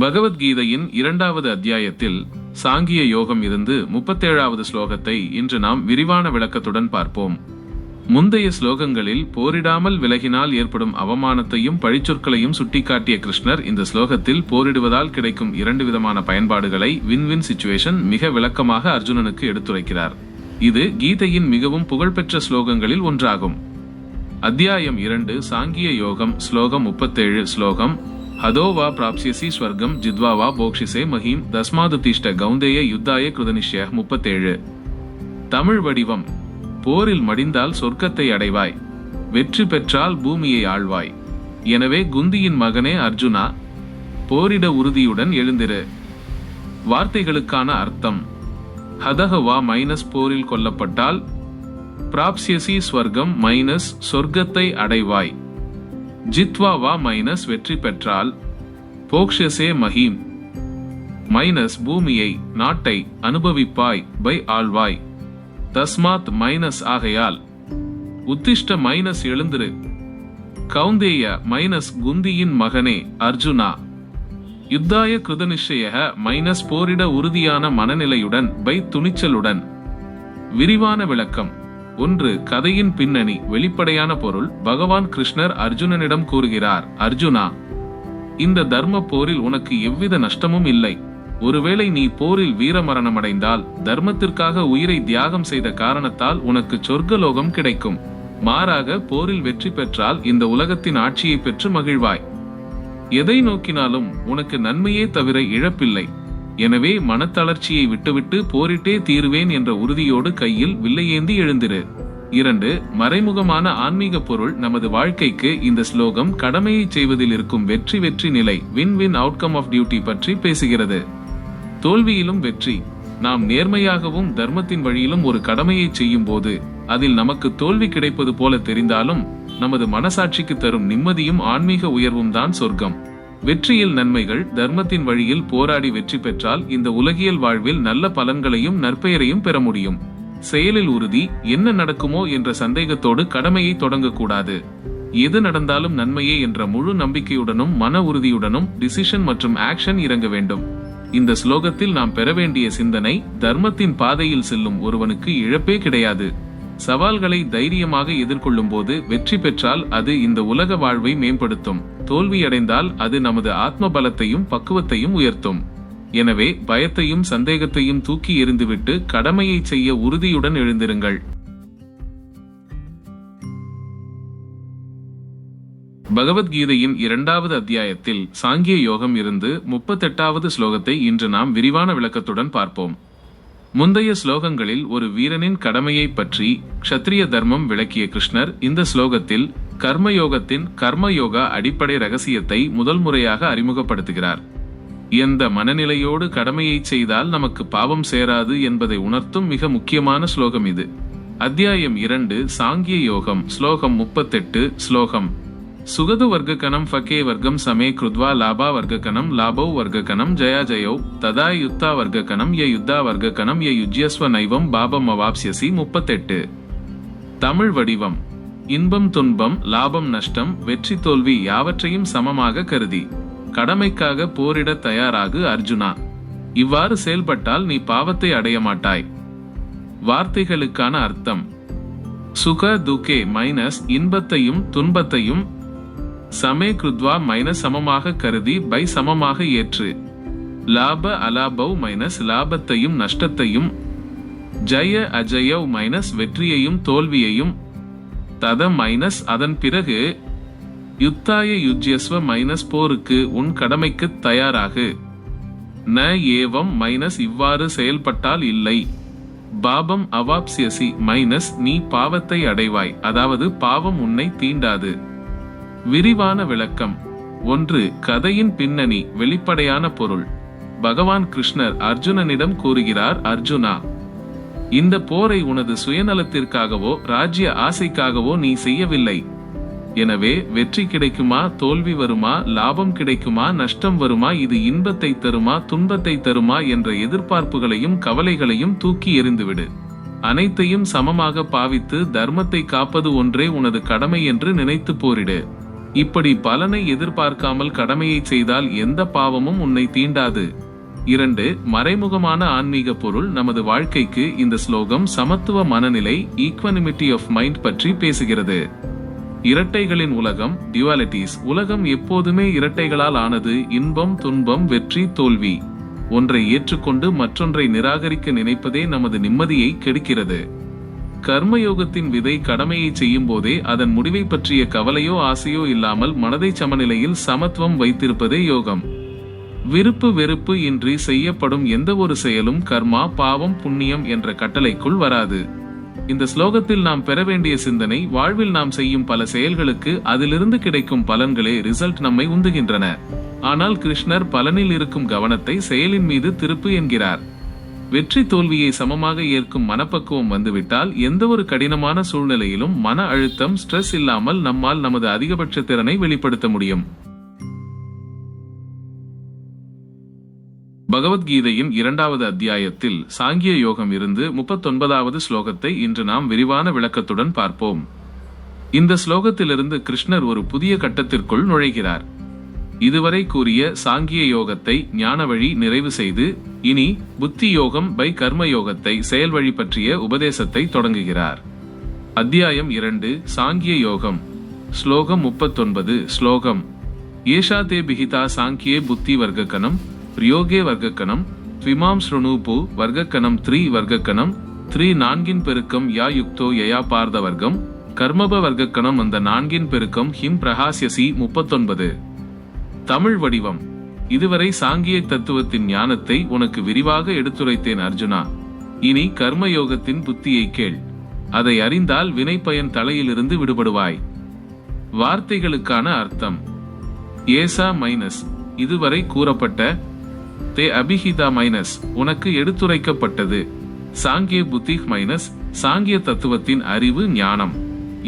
பகவத்கீதையின் 2வது அத்தியாயத்தில் சாங்கிய யோகம் இருந்து 37வது ஸ்லோகத்தை இன்று நாம் விரிவான விளக்கத்துடன் பார்ப்போம். முந்தைய ஸ்லோகங்களில் போரிடாமல் விலகினால் ஏற்படும் அவமானத்தையும் பழிச்சொற்களையும் சுட்டிக்காட்டிய கிருஷ்ணர் இந்த ஸ்லோகத்தில் போரிடுவதால் கிடைக்கும் 2 விதமான பயன்பாடுகளை வின்-வின் சிச்சுவேஷன் மிக விளக்கமாக அர்ஜுனனுக்கு எடுத்துரைக்கிறார். இது கீதையின் மிகவும் புகழ்பெற்ற ஸ்லோகங்களில் ஒன்றாகும். அத்தியாயம் 2 சாங்கிய யோகம் ஸ்லோகம் 37 ஸ்லோகம் ஹதோவா பிராப்சியசி ஸ்வர்க்கம் ஜித்வாவா போக்ஷிசே மஹீம் தஸ்மாதுதிஷ்ட கௌந்தேய யுத்தாய கிருதனிஷ்ய 37. தமிழ் வடிவம்: போரில் மடிந்தால் சொர்க்கத்தை அடைவாய், வெற்றி பெற்றால் பூமியை ஆழ்வாய். எனவே குந்தியின் மகனே அர்ஜுனா, போரிட உறுதியுடன் எழுந்திரு. வார்த்தைகளுக்கான அர்த்தம்: ஹதஹவா மைனஸ் போரில் கொல்லப்பட்டால், பிராப்சியசி ஸ்வர்க்கம் மைனஸ் சொர்க்கத்தை அடைவாய், ஜித்வாவா மைனஸ் வெற்றி பெற்றால், போக்ஷசே மஹீம் மைனஸ் பூமியை நாட்டை அனுபவிப்பாய் பை ஆழ்வாய், தஸ்மாத் மைனஸ் ஆகையால், உத்திஷ்ட மைனஸ் எழுந்திரு, கௌந்தேய மைனஸ் குந்தியின் மகனே அர்ஜுனா, யுத்தாய கிருதனிஷ்ய மைனஸ் போரிட உறுதியான மனநிலையுடன் பை துணிச்சலுடன். விரிவான விளக்கம்: 1. கதையின் பின்னணி. வெளிப்படையான பொருள்: பகவான் கிருஷ்ணர் அர்ஜுனனிடம் கூறுகிறார், அர்ஜுனா, இந்த தர்ம போரில் உனக்கு எவ்வித நஷ்டமும் இல்லை. ஒருவேளை நீ போரில் வீரமரணமடைந்தால் தர்மத்திற்காக உயிரை தியாகம் செய்த காரணத்தால் உனக்கு சொர்க்கலோகம் கிடைக்கும். மாறாக போரில் வெற்றி பெற்றால் இந்த உலகத்தின் ஆட்சியை பெற்று மகிழ்வாய். எதை நோக்கினாலும் உனக்கு நன்மையே தவிர இழப்பில்லை. எனவே மனத்தளர்ச்சியை விட்டுவிட்டு போரிட்டே தீருவேன் என்ற உறுதியோடு கையில் வில்லையேந்தி எழுந்திரு. 2. மறைமுகமான ஆன்மீக பொருள். நமது வாழ்க்கைக்கு இந்த ஸ்லோகம் கடமையை செய்வதில் இருக்கும் வெற்றி நிலை, வின்-வின் அவுட்கம் ஆஃப் டியூட்டி பற்றி பேசுகிறது. தோல்வியிலும் வெற்றி. நாம் நேர்மையாகவும் தர்மத்தின் வழியிலும் ஒரு கடமையை செய்யும் போது அதில் நமக்கு தோல்வி கிடைப்பது போல தெரிந்தாலும் நமது மனசாட்சிக்கு தரும் நிம்மதியும் ஆன்மீக உயர்வும் தான் சொர்க்கம். வெற்றியில் நன்மைகள். தர்மத்தின் வழியில் போராடி வெற்றி பெற்றால் இந்த உலகியல் வாழ்வில் நல்ல பலன்களையும் நற்பெயரையும் பெற முடியும். செயலில் உறுதி. என்ன நடக்குமோ என்ற சந்தேகத்தோடு கடமையை தொடங்கக்கூடாது. எது நடந்தாலும் நன்மையே என்ற முழு நம்பிக்கையுடனும் மன உறுதியுடனும் டிசிஷன் மற்றும் ஆக்ஷன் இறங்க வேண்டும். இந்த ஸ்லோகத்தில் நாம் பெற வேண்டிய சிந்தனை: தர்மத்தின் பாதையில் செல்லும் ஒருவனுக்கு இழப்பே கிடையாது. சவால்களை தைரியமாக எதிர்கொள்ளும் போது வெற்றி பெற்றால் அது இந்த உலக வாழ்வை மேம்படுத்தும். தோல்வியடைந்தால் அது நமது ஆத்ம பலத்தையும் பக்குவத்தையும் உயர்த்தும். எனவே பயத்தையும் சந்தேகத்தையும் தூக்கி எறிந்துவிட்டு கடமையை செய்ய உறுதியுடன் எழுந்திருங்கள். பகவத்கீதையின் 2வது அத்தியாயத்தில் சாங்கிய யோகம் இருந்து 38வது ஸ்லோகத்தை இன்று நாம் விரிவான விளக்கத்துடன் பார்ப்போம். முந்தைய ஸ்லோகங்களில் ஒரு வீரனின் கடமையை பற்றி க்ஷத்ரிய தர்மம் விளக்கிய கிருஷ்ணர் இந்த ஸ்லோகத்தில் கர்மயோகத்தின் கர்மயோகா அடிப்படை ரகசியத்தை முதல் முறையாக அறிமுகப்படுத்துகிறார். எந்த மனநிலையோடு கடமையை செய்தால் நமக்கு பாவம் சேராது என்பதை உணர்த்தும் மிக முக்கியமான ஸ்லோகம் இது. அத்தியாயம் 2 சாங்கிய யோகம் ஸ்லோகம் 38 ஸ்லோகம் சுகது வர்க்ககணம் ஃபகே வர்க்கம் சமே கிருத்வா லாபா வர்க்ககணம் லாபௌ வர்க்ககணம் ஜயா ஜயௌ ததா யுத்தா வர்க்ககணம் ய யுத்தா வர்க்ககணம் ய யுஜ்யஸ்வ நைவம் பாபம் அவாப்ஸ்யசி 38. தமிழ் வடிவம்: இன்பம் துன்பம் லாபம் நஷ்டம் வெற்றி தோல்வி யாவற்றையும் சமமாக கருதி கடமைக்காக போரிட தயாராகு அர்ஜுனா. இவ்வாறு செயல்பட்டால் நீ பாவத்தை அடைய மாட்டாய். வார்த்தைகளுக்கான அர்த்தம்: சுக துகே மைனஸ் இன்பத்தையும் துன்பத்தையும், சமே கிருத்வா மைனஸ் சமமாக கருதி பை சமமாக ஏற்று, லாப அலாபௌ மைனஸ் லாபத்தையும் நஷ்டத்தையும், ஜய அஜயவ் மைனஸ் வெற்றியையும் தோல்வியையும், தத மைனஸ் அதன் பிறகு, யுத்தாய யுஜ்யஸ்வ மைனஸ் போருக்கு உன் கடமைக்கு தயாராகு, ந ஏவம் மைனஸ் இவ்வாறு செயல்பட்டால் இல்லை, பாபம் அவாப்ஸ்யசி மைனஸ் நீ பாவத்தை அடைவாய், அதாவது பாவம் உன்னை தீண்டாது. விரிவான விளக்கம்: 1. கதையின் பின்னணி. வெளிப்படையான பொருள்: பகவான் கிருஷ்ணர் அர்ஜுனனிடம் கூறுகிறார், அர்ஜுனா, இந்த போரை உனது சுயநலத்திற்காகவோ ராஜ்ய ஆசைக்காகவோ நீ செய்யவில்லை. எனவே வெற்றி கிடைக்குமா, தோல்வி வருமா, லாபம் கிடைக்குமா, நஷ்டம் வருமா, இது இன்பத்தை தருமா, துன்பத்தை தருமா என்ற எதிர்பார்ப்புகளையும் கவலைகளையும் தூக்கி எறிந்துவிடு. அனைத்தையும் சமமாக பாவித்து தர்மத்தை காப்பது ஒன்றே உனது கடமை என்று நினைத்து போரிடு. இப்படி பலனை எதிர்பார்க்காமல் கடமையை செய்தால் எந்த பாவமும் உன்னை தீண்டாது. 2. மறைமுகமான ஆன்மீக பொருள். நமது வாழ்க்கைக்கு இந்த ஸ்லோகம் சமத்துவ மனநிலை, ஈக்வனிமிட்டி ஆஃப் மைண்ட் பற்றி பேசுகிறது. இரட்டைகளின் உலகம், டியூவாலிட்டிஸ். உலகம் எப்போதுமே இரட்டைகளால் ஆனது. இன்பம், துன்பம், வெற்றி, தோல்வி. ஒன்றை ஏற்றுக்கொண்டு மற்றொன்றை நிராகரிக்க நினைப்பதே நமது நிம்மதியை கெடுக்கிறது. கர்மயோகத்தின் விதை கடமையை செய்யும் போதே அதன் முடிவை பற்றிய கவலையோ ஆசையோ இல்லாமல் மனதை சமநிலையில் சமத்துவம் வைத்திருப்பதே யோகம். விருப்பு வெறுப்பு இன்றி செய்யப்படும் எந்த ஒரு செயலும் கர்மா, பாவம், புண்ணியம் என்ற கட்டளைக்குள் வராது. இந்த ஸ்லோகத்தில் நாம் பெற வேண்டிய சிந்தனை, வாழ்வில் நாம் செய்யும் பல செயல்களுக்கு அதிலிருந்து கிடைக்கும் பலன்களே ரிசல்ட் நம்மை உந்துகின்றன. ஆனால் கிருஷ்ணர் பலனில் இருக்கும் கவனத்தை செயலின் மீது திருப்பு என்கிறார். வெற்றி தோல்வியை சமமாக ஏற்கும் மனப்பக்குவம் வந்துவிட்டால் எந்த ஒரு கடினமான சூழ்நிலையிலும் மன அழுத்தம், ஸ்ட்ரெஸ் இல்லாமல் நம்மால் நமது அதிகபட்ச திறனை வெளிப்படுத்த முடியும். பகவத்கீதையின் 2வது அத்தியாயத்தில் சாங்கிய யோகம் இருந்து 39வது ஸ்லோகத்தை இன்று நாம் விரிவான விளக்கத்துடன் பார்ப்போம். இந்த ஸ்லோகத்திலிருந்து கிருஷ்ணர் ஒரு புதிய கட்டத்திற்குள் நுழைகிறார். இதுவரை கூறிய சாங்கிய யோகத்தை ஞான வழி நிறைவு செய்து இனி புத்தி யோகம் பை கர்ம யோகத்தை செயல் வழி பற்றிய உபதேசத்தை தொடங்குகிறார். அத்தியாயம் 2 சாங்கிய யோகம். ஸ்லோகம் 39. ஸ்லோகம்: ஏஷா தே பிஹிதா சாங்கியே புத்தி வர்க்கக்கணம் பிரயோகே வர்க்கக்கணம் த்விமாம் ஸ்ருணூபு வர்க்கக்கணம் 3 வர்க்கக்கணம் 3 4 பெருக்கம் யா யுக்தோ யயா பார்த வர்க்கம் கர்மப வர்க்கக்கணம் அந்த 4 பெருக்கம் ஹிம் பிரகாசியசி. 39. தமிழ் வடிவம். இதுவரை சாங்கிய தத்துவத்தின் ஞானத்தை உனக்கு விரிவாக எடுத்துரைத்தேன் அர்ஜுனா. இனி கர்மயோகத்தின் புத்தியை கேள். அதை அறிந்தால் வினை பயன் தலையிலிருந்து விடுபடுவாய். வார்த்தைகளுக்கான அர்த்தம்: ஏசா மைனஸ் இதுவரை கூறப்பட்ட, தே அபிஹிதா மைனஸ் உனக்கு எடுத்துரைக்கப்பட்டது, சாங்கிய புத்தி மைனஸ் சாங்கிய தத்துவத்தின் அறிவு ஞானம்,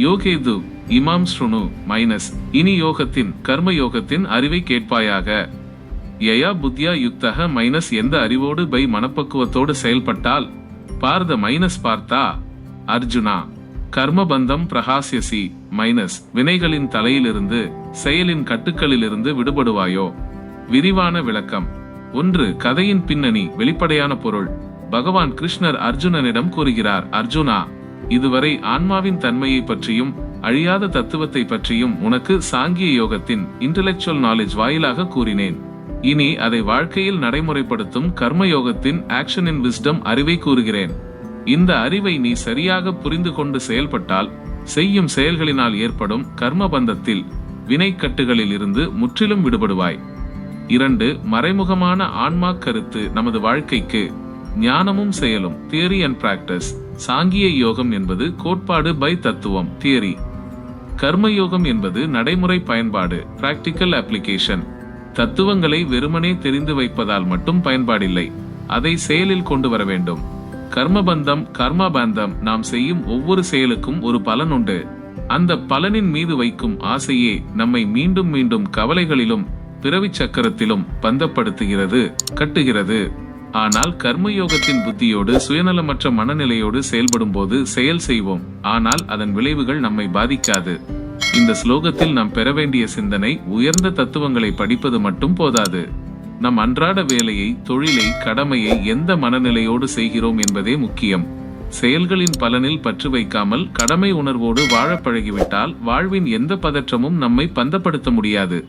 யோகேது இமாம் ஸ்ருணு மைனஸ் இனி யோகத்தின் கர்மயோகத்தின் அறிவை கேட்பாயாக, யயா புத்தியா யுக்தக மைனஸ் எந்த அறிவோடு பை மனப்பக்குவத்தோடு செயல்பட்டால், பார்த மைனஸ் பார்த்தா அர்ஜுனா, கர்மபந்தம் பிரகாசியசி மைனஸ் வினைகளின் தலையிலிருந்து செயலின் கட்டுக்களிலிருந்து விடுபடுவாயோ. விரிவான விளக்கம். 1. கதையின் பின்னணி, வெளிப்படையான பொருள். பகவான் கிருஷ்ணர் அர்ஜுனனிடம் கூறுகிறார்: அர்ஜுனா, இதுவரை ஆன்மாவின் தன்மையை பற்றியும் அழியாத தத்துவத்தை பற்றியும் உனக்கு சாங்கிய யோகத்தின் இன்டெலெக்சுவல் நாலேஜ் வாயிலாக கூறினேன். இனி அதை வாழ்க்கையில் நடைமுறைப்படுத்தும் கர்மயோகத்தின் ஆக்ஷன் இன் விஸ்டம் அறிவை கூறுகிறேன். இந்த அறிவை நீ சரியாக புரிந்து கொண்டு செயல்பட்டால் செய்யும் செயல்களினால் ஏற்படும் கர்மபந்தத்தில் வினைக்கட்டுகளில் இருந்து முற்றிலும் விடுபடுவாய். 2. மறைமுகமான ஆன்மா கருத்து. நமது வாழ்க்கைக்கு ஞானமும் செயலும், தியரி அண்ட் பிராக்டிஸ். சாங்கிய யோகம் என்பது கோட்பாடு பை தத்துவம், தியரி. கர்மயோகம் என்பது நடைமுறை பயன்பாடு, பிராக்டிக்கல் அப்ளிகேஷன். தத்துவங்களை வெறுமனே தெரிந்து வைப்பதால் மட்டும் பயன்பாடில்லை, அதை செயலில் கொண்டு வர வேண்டும். கர்மபந்தம், கர்மபந்தம். நாம் செய்யும் ஒவ்வொரு செயலுக்கும் ஒரு பலன் உண்டு. அந்த பலனின் மீது வைக்கும் ஆசையே நம்மை மீண்டும் மீண்டும் கவலைகளிலும் பிறவி சக்கரத்திலும் பந்தப்படுத்துகிறது, கட்டுகிறது. ஆனால் கர்மயோகத்தின் புத்தியோடு சுயநலமற்ற மனநிலையோடு செயல்படும் போது செயல் செய்வோம், ஆனால் அதன் விளைவுகள் நம்மை பாதிக்காது. இந்த ஸ்லோகத்தில் நாம் பெற வேண்டிய சிந்தனை, உயர்ந்த தத்துவங்களை படிப்பது மட்டும் போதாது. நம் அன்றாட வேலையை, தொழிலை, கடமையை எந்த மனநிலையோடு செய்கிறோம் என்பதே முக்கியம். செயல்களின் பலனில் பற்று வைக்காமல் கடமை உணர்வோடு வாழ பழகிவிட்டால் வாழ்வின் எந்த பதற்றமும் நம்மை பந்தப்படுத்த முடியாது.